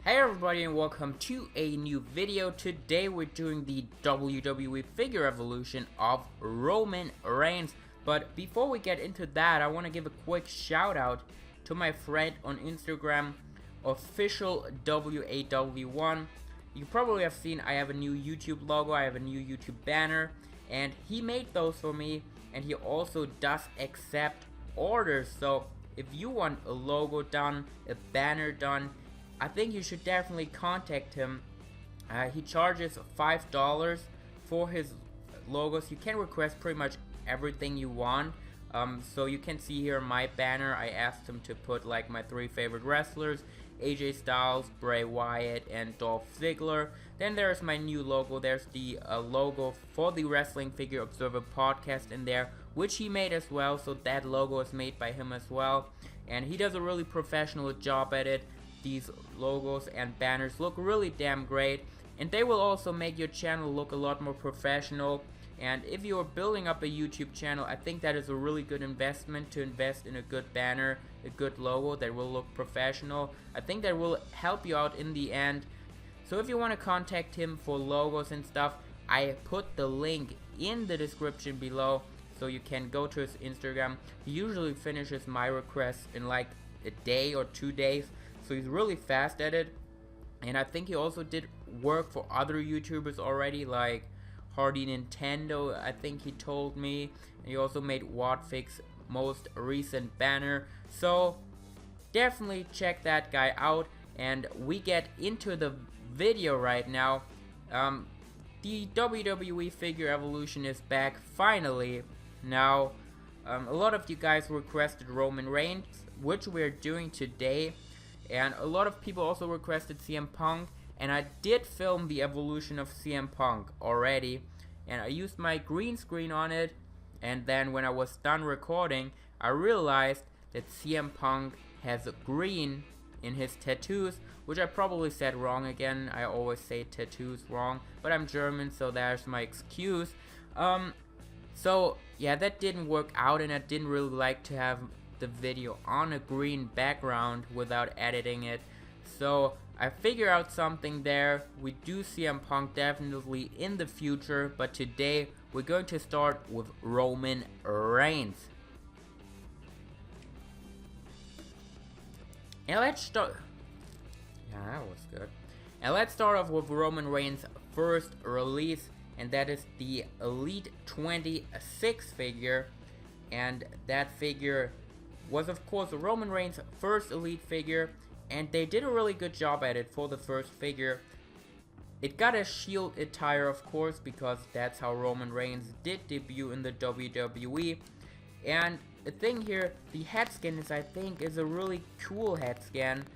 Hey everybody and welcome to a new video. Today we're doing the WWE figure evolution of Roman Reigns. But before we get into that, I want to give a quick shout out to my friend on Instagram, official WAW1. You probably have seen I have a new YouTube logo, I have a new YouTube banner, and he made those for me, and he also does accept orders. So if you want a logo done, a banner done, I think you should definitely contact him. He charges $5 for his logos. You can request pretty much everything you want. So you can see here my banner, I asked him to put like my 3 favorite wrestlers, AJ Styles, Bray Wyatt, and Dolph Ziggler. Then there's my new logo. There's the logo for the Wrestling Figure Observer podcast in there, which he made as well. So that logo is made by him as well. And he does a really professional job at it. These logos and banners look really damn great, and they will also make your channel look a lot more professional. And if you are building up a YouTube channel, I think that is a really good investment, to invest in a good banner, a good logo that will look professional. I think that will help you out in the end. So if you want to contact him for logos and stuff, I put the link in the description below, so you can go to his Instagram. He usually finishes my requests in like a day or 2 days. So he's really fast at it, and I think he also did work for other YouTubers already, like Hardy Nintendo, I think he told me. And he also made Wadfig's most recent banner, so definitely check that guy out. And we get into the video right now. The WWE figure evolution is back finally. Now, a lot of you guys requested Roman Reigns, which we're doing today. And a lot of people also requested CM Punk, and I did film the evolution of CM Punk already, and I used my green screen on it. And then when I was done recording, I realized that CM Punk has green in his tattoos, which I probably said wrong again. I always say tattoos wrong, but I'm German, so there's my excuse. So yeah, that didn't work out, and I didn't really like to have the video on a green background without editing it, so I figure out something there. We do CM Punk definitely in the future, but today we're going to start with Roman Reigns. And let's start. Yeah, that was good. And let's start off with Roman Reigns' first release, and that is the Elite 26 figure. And that figure was of course Roman Reigns' first Elite figure, and they did a really good job at it for the first figure. It got a Shield attire, of course, because that's how Roman Reigns did debut in the WWE. And the thing here, the head scan I think is a really cool head scan.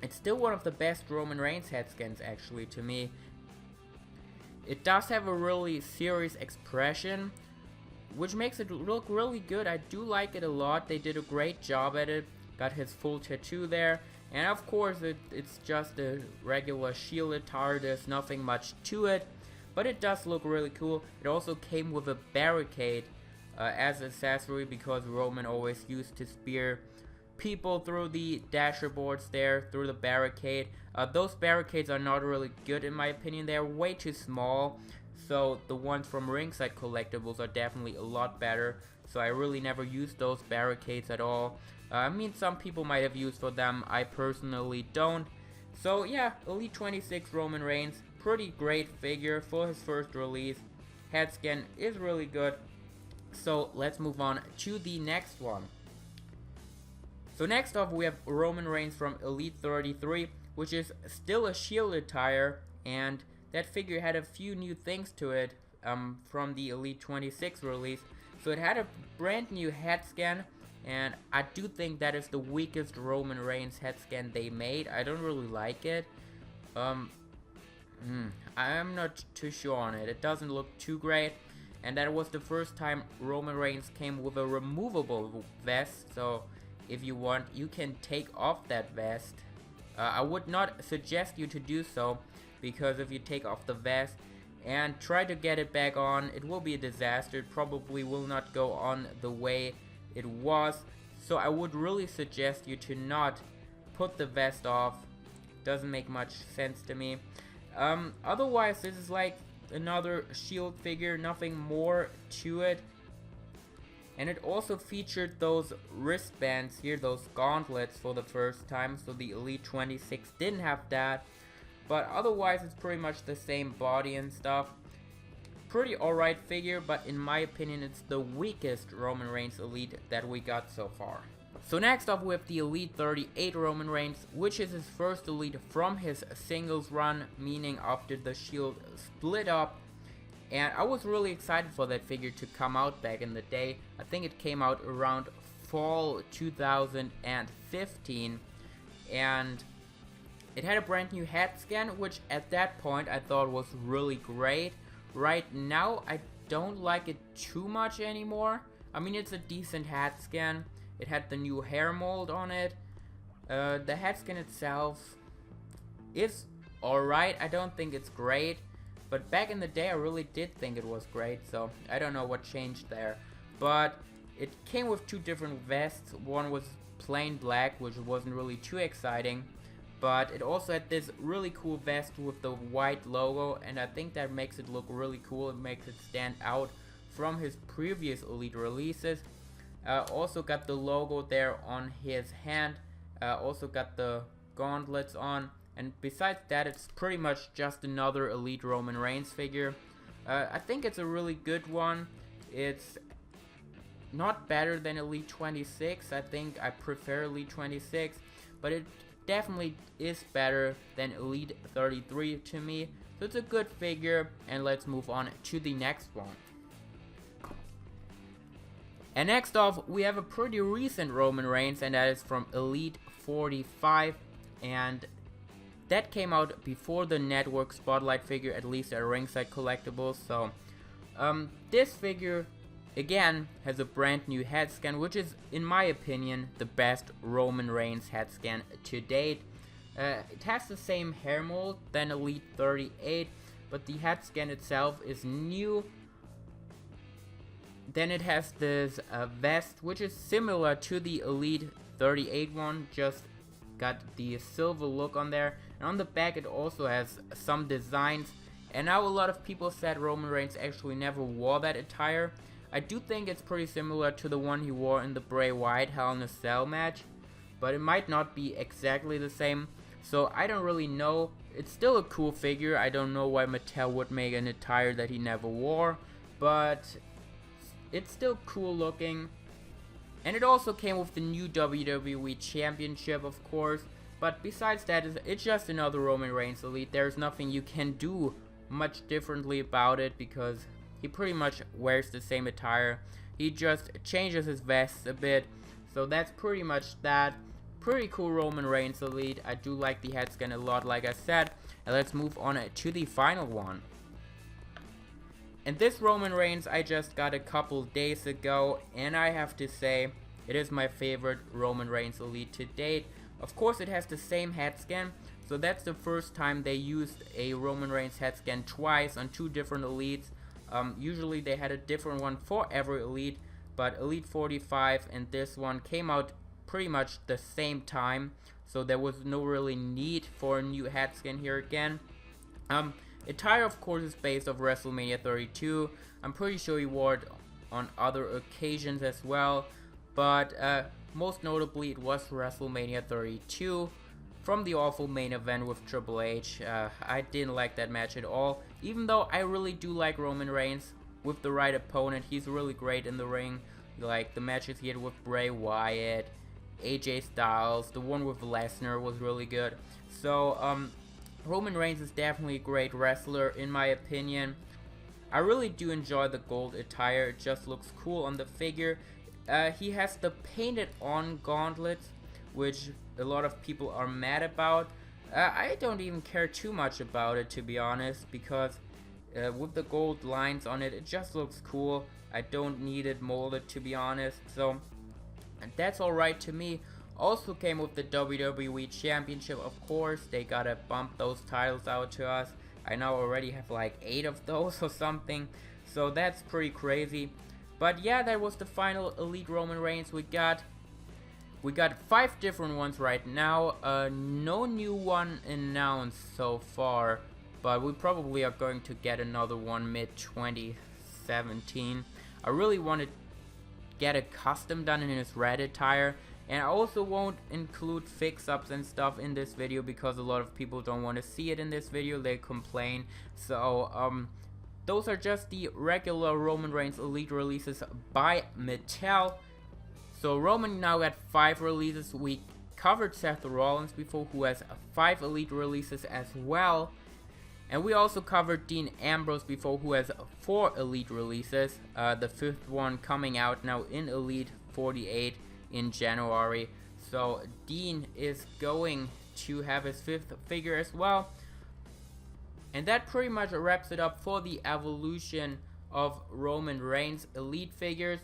It's still one of the best Roman Reigns head scans actually to me. It does have a really serious expression, which makes it look really good. I do like it a lot. They did a great job at it. Got his full tattoo there. And of course it's just a regular Shield attire. There's nothing much to it, but it does look really cool. It also came with a barricade as accessory, because Roman always used to spear people through the dasher boards there, through the barricade. Those barricades are not really good in my opinion. They're way too small. So the ones from Ringside Collectibles are definitely a lot better. So I really never used those barricades at all. I mean, some people might have used for them. I personally don't. So yeah, Elite 26 Roman Reigns, pretty great figure for his first release. Head scan is really good. So let's move on to the next one. So next off we have Roman Reigns from Elite 33, which is still a Shield attire, and that figure had a few new things to it from the Elite 26 release. So it had a brand new head scan, and I do think that is the weakest Roman Reigns head scan they made. I don't really like it. I'm not too sure on it. It doesn't look too great. And that was the first time Roman Reigns came with a removable vest. So if you want, you can take off that vest. I would not suggest you to do so, because if you take off the vest and try to get it back on, it will be a disaster. It probably will not go on the way it was. So I would really suggest you to not put the vest off doesn't make much sense to me. Otherwise, this is like another Shield figure, nothing more to it. And it also featured those wristbands here, those gauntlets for the first time, so the Elite 26 didn't have that. But otherwise, it's pretty much the same body and stuff. Pretty alright figure, but in my opinion, it's the weakest Roman Reigns Elite that we got so far. So next up, we have the Elite 38 Roman Reigns, which is his first Elite from his singles run, meaning after the Shield split up. And I was really excited for that figure to come out back in the day. I think it came out around fall 2015, and it had a brand new head scan, which at that point I thought was really great. Right now, I don't like it too much anymore. I mean, it's a decent head scan. It had the new hair mold on it. The head scan itself is alright. I don't think it's great. But back in the day, I really did think it was great. So, I don't know what changed there. But it came with two different vests. One was plain black, which wasn't really too exciting. But it also had this really cool vest with the white logo, and I think that makes it look really cool. It makes it stand out from his previous Elite releases. Also got the logo there on his hand. Also got the gauntlets on. And besides that, it's pretty much just another Elite Roman Reigns figure. I think it's a really good one. It's not better than Elite 26. I think I prefer Elite 26. But it definitely is better than Elite 33 to me. So it's a good figure, and let's move on to the next one. And next off, we have a pretty recent Roman Reigns, and that is from Elite 45, and that came out before the Network Spotlight figure, at least at Ringside Collectibles. So this figure again has a brand new head scan, which is, in my opinion, the best Roman Reigns head scan to date. It has the same hair mold than Elite 38, but the head scan itself is new. Then it has this vest, which is similar to the Elite 38 one, just got the silver look on there. And on the back it also has some designs. And now a lot of people said Roman Reigns actually never wore that attire. I do think it's pretty similar to the one he wore in the Bray Wyatt Hell in a Cell match, but it might not be exactly the same, so I don't really know. It's still a cool figure. I don't know why Mattel would make an attire that he never wore, but it's still cool looking. And it also came with the new WWE Championship, of course, but besides that, it's just another Roman Reigns Elite. There's nothing you can do much differently about it, because he pretty much wears the same attire. He just changes his vest a bit. So that's pretty much that. Pretty cool Roman Reigns Elite. I do like the head scan a lot, like I said. And let's move on to the final one. And this Roman Reigns I just got a couple days ago, and I have to say it is my favorite Roman Reigns Elite to date. Of course, it has the same head scan, so that's the first time they used a Roman Reigns head scan twice on two different Elites. Usually they had a different one for every Elite, but Elite 45 and this one came out pretty much the same time, so there was no really need for a new head scan here again. Attire, of course, is based off Wrestlemania 32. I'm pretty sure he wore it on other occasions as well, but most notably it was Wrestlemania 32 from the awful main event with Triple H. I didn't like that match at all, even though I really do like Roman Reigns. With the right opponent, he's really great in the ring. Like the matches he had with Bray Wyatt, AJ Styles, the one with Lesnar was really good. So Roman Reigns is definitely a great wrestler in my opinion. I really do enjoy the gold attire. It just looks cool on the figure. He has the painted on gauntlets, which a lot of people are mad about. I don't even care too much about it, to be honest, because with the gold lines on it, it just looks cool. I don't need it molded, to be honest, so that's alright to me. Also came with the WWE Championship, of course. They gotta bump those titles out to us. I now already have like 8 of those or something, so that's pretty crazy. But yeah, that was the final Elite Roman Reigns we got. We got 5 different ones right now. No new one announced so far, but we probably are going to get another one mid-2017. I really want to get a custom done in his red attire, and I also won't include fix-ups and stuff in this video because a lot of people don't want to see it in this video. They complain. So those are just the regular Roman Reigns Elite releases by Mattel. So Roman now got 5 releases. We covered Seth Rollins before, who has 5 Elite releases as well. And we also covered Dean Ambrose before, who has 4 Elite releases. The 5th one coming out now in Elite 48 in January. So Dean is going to have his 5th figure as well. And that pretty much wraps it up for the evolution of Roman Reigns Elite figures.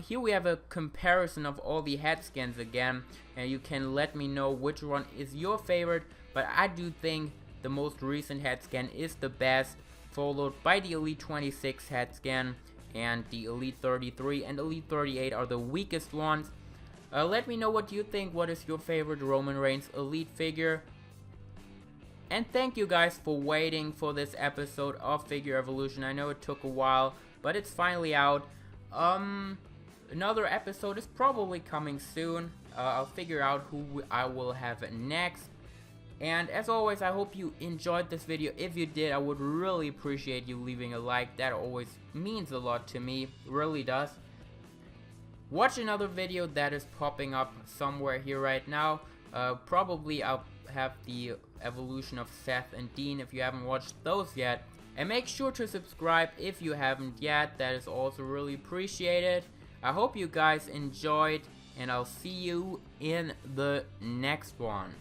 Here we have a comparison of all the head scans again, and you can let me know which one is your favorite, but I do think the most recent head scan is the best, followed by the Elite 26 head scan, and the Elite 33 and Elite 38 are the weakest ones. Let me know what you think. What is your favorite Roman Reigns Elite figure? And thank you guys for waiting for this episode of Figure Evolution. I know it took a while, but it's finally out. Another episode is probably coming soon. I'll figure out who I will have next. And as always, I hope you enjoyed this video. If you did, I would really appreciate you leaving a like. That always means a lot to me, really does. Watch another video that is popping up somewhere here right now. Probably I'll have the evolution of Seth and Dean if you haven't watched those yet. And make sure to subscribe if you haven't yet. That is also really appreciated. I hope you guys enjoyed, and I'll see you in the next one.